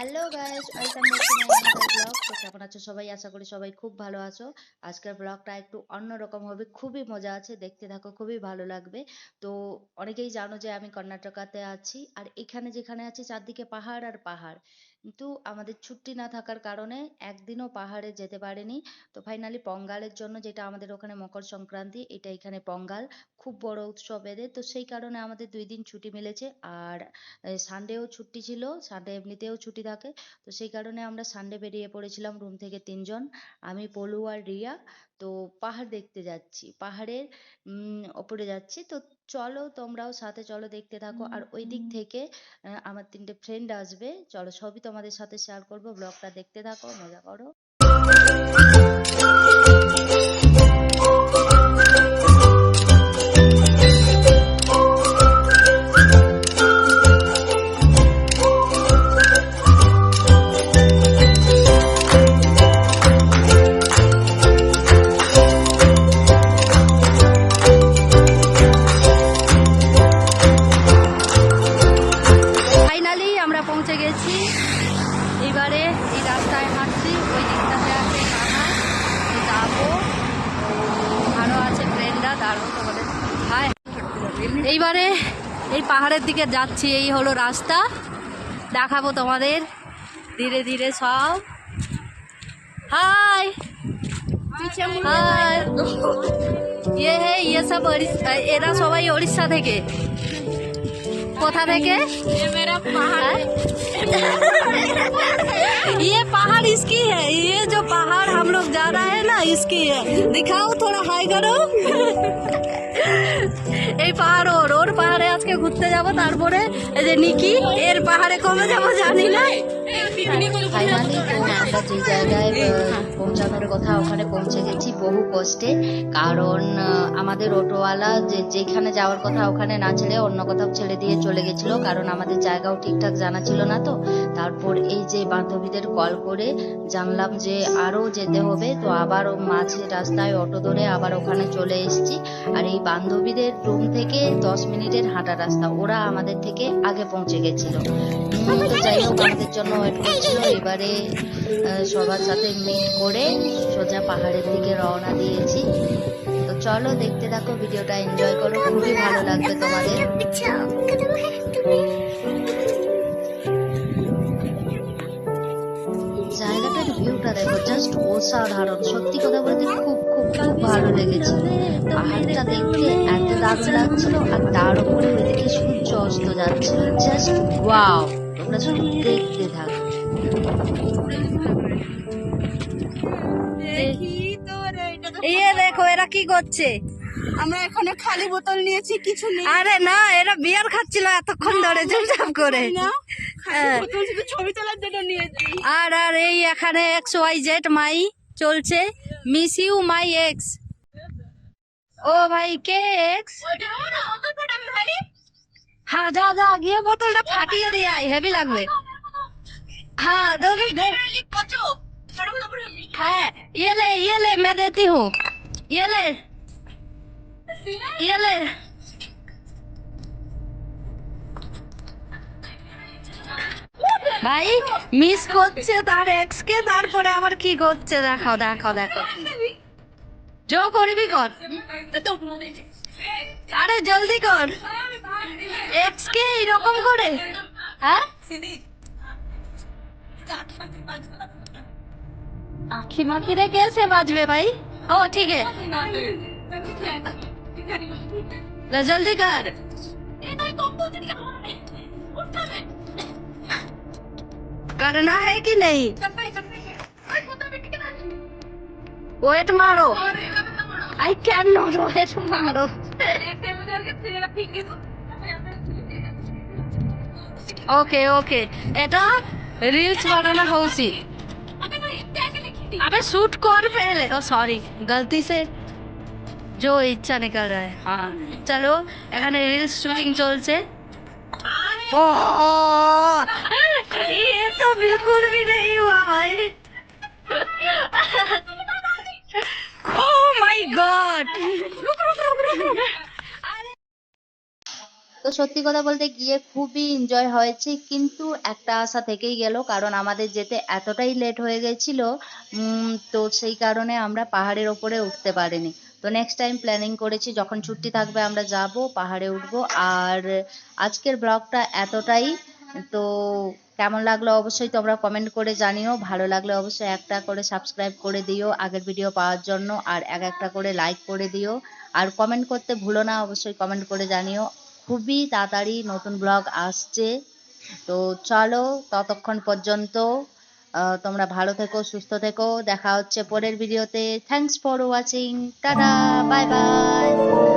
Hello guys, welcome back to my another blog. তো কেমন আছো সবাই? আশা করি সবাই খুব ভালো আছো। আজকের ব্লগটা একটু অন্যরকম হবে, খুবই মজা আছে, দেখতে থাকো, খুবই ভালো লাগবে। তো অনেকেই জানো যে আমি কর্ণাটকাতে আছি, আর এখানে যেখানে আছি চারদিকে পাহাড় আর পাহাড়। কিন্তু আমাদের ছুটি না থাকার কারণে একদিনও পাহাড়ে যেতে পারিনি। তো ফাইনালি পঙ্গালের জন্য, যেটা আমাদের ওখানে মকর সংক্রান্তি, এটা এখানে পঙ্গাল, খুব বড় উৎসব এদের। তো সেই কারণে আমাদের 2 দিন ছুটি মিলেছে। আর সানডেও ছুটি ছিল, সানডে এমনিতেও ছুটি থাকে। তো সেই কারণে আমরা সানডে বেরিয়ে পড়েছিলাম রুম থেকে 3 জন, আমি, পলু আর রিয়া। তো পাহাড় দেখতে যাচ্ছি, পাহাড়ের ওপরে যাচ্ছি। তো চলো তোমরাও সাথে চলো, দেখতে থাকো। আর ওই দিক থেকে আমার 3টে ফ্রেন্ড আসবে, চলো সবই তোমাদের সাথে শেয়ার করবো। ব্লগটা দেখতে থাকো, মজা করো। ফাইনালি আমরা পৌঁছে গেছি। এবারে এই রাস্তায় হাঁটছি, ওই দিকটাতে আছে পাহাড়, তো যাবো। আরো আছে ফ্রেন্ডরা, দাঁড়ো তোমাদের। হাই, এইবারে এই পাহাড়ের দিকে যাচ্ছি, এই হলো রাস্তা, দেখাবো তোমাদের ধীরে ধীরে সব। হাই হাই, ইয়ে সব এরা সবাই উড়িষ্যা থেকে। কোথা থেকে? ये पहाड़ इसकी है, ये जो पहाड़ हम लोग जा रहा है ना, इसकी है। दिखाओ, थोड़ा हाई करो। এই পাহাড় ওর পাহাড়ে আজকে ঘুরতে যাব, তারপরে এই যে নিকি এর পাহাড়ে কমে যাব জানি না। ফাইনালি তো আমরা যে জায়গায় পৌঁছানোর কথা ওখানে পৌঁছে গেছি বহু কষ্টে। কারণ আমাদের অটোওয়ালা যেখানে যাওয়ার কথা ওখানে না ছেড়ে অন্য কোথাও ছেড়ে দিয়ে চলে গেছিল, কারণ আমাদের জায়গাও ঠিকঠাক জানা ছিল না। তো তারপর এই যে বান্ধবীদের কল করে জানলাম যে আরো যেতে হবে, তো আবার মাঝে রাস্তায় অটো ধরে আবার ওখানে চলে এসেছি। আর এই বান্ধবীদের রুম থেকে 10 মিনিটের হাঁটা রাস্তা, ওরা আমাদের থেকে আগে পৌঁছে গেছিল। তো যাই হোক, আমাদের জন্য ওয়েট করছিল। এবারে সবার সাথে মিট করে সোজা পাহাড়ের দিকে রওনা দিয়েছি। তো চলো দেখতে থাকো, ভিডিওটা এনজয় করো, খুবই ভালো লাগবে তোমাদের। জায়গাটার ভিউটা দেখো, জাস্ট অসাধারণ। সত্যি কথা বলতে খুব খুব খুব ভালো লেগেছে। পাহাড়টা দেখতে এত দারুণ লাগছিল, আর তার উপরে ওইদিকে সূর্য অস্ত যাচ্ছিল, জাস্ট ওয়াও। তোমরা শুধু দেখতে থাকো। এই দেখো এরা কি করছে। আমরা এখানে খালি বোতল নিয়েছি, কিছু নেই। আরে না, এরা বিয়ার খাচ্ছিল এতক্ষণ ধরে চুপচাপ করে। ছবি তোলার জন্য নিয়েছি। আর আর এই এখানে XYZ মাই চলছে, মিস ইউ মাই এক্স। ও ভাই, কে এক্স? হ্যাঁ যা যা, গিয়ে বোতলটা ফাটিয়ে দিয়ে আয়, হেভি লাগবে। हाँ दो दो। है ये ले मैं देती हूँ, ये ले ये ले। ভাই মিস করছে তার এক্স কে, তারপরে আবার কি করছে দেখাও দেখো দেখো। জো করবি কর, আরে জলদি কর। এক্স কে এরকম করে, হ্যাঁ आखी माखी रे कैसे बाजवे भाई? ओ ठीक है, ले जल्दी कर। करना है कि नहीं? वेट मारो, आई कैन नॉट वेट मारो। ओके ओके, এটা রিলস বানানো উচিত। अबे शूट कर पहले। ओ सॉरी, गलती से जो इच्छा निकल रहा है। हाँ चलो, এখানে রিলস শুটিং চলছে। ओ ये तो बिल्कुल भी नहीं हुआ भाई। Oh my God! তো সত্যি কথা বলতে গিয়ে খুবই এনজয় হয়েছে, কিন্তু একটা আশা থেকেই গেল, কারণ আমাদের যেতে এতটাই লেট হয়ে গেছিল। তো সেই কারণে আমরা পাহাড়ের ওপরে উঠতে পারিনি। তো নেক্সট টাইম প্ল্যানিং করেছি, যখন ছুটি থাকবে আমরা যাব, পাহাড়ে উঠবো। আর আজকের ব্লগটা এতটাই। তো কেমন লাগলো অবশ্যই তোমরা কমেন্ট করে জানিও, ভালো লাগলে অবশ্যই একটা করে সাবস্ক্রাইব করে দিও আগের ভিডিও পাওয়ার জন্য, আর একটা করে লাইক করে দিও। আর কমেন্ট করতে ভুলো না, অবশ্যই কমেন্ট করে জানিও। খুবই তাড়াতাড়ি নতুন ব্লগ আসছে। তো চলো, ততক্ষণ পর্যন্ত তোমরা ভালো থেকো, সুস্থ থেকো। দেখা হচ্ছে পরের ভিডিওতে। Thanks for watching. Tata, bye bye.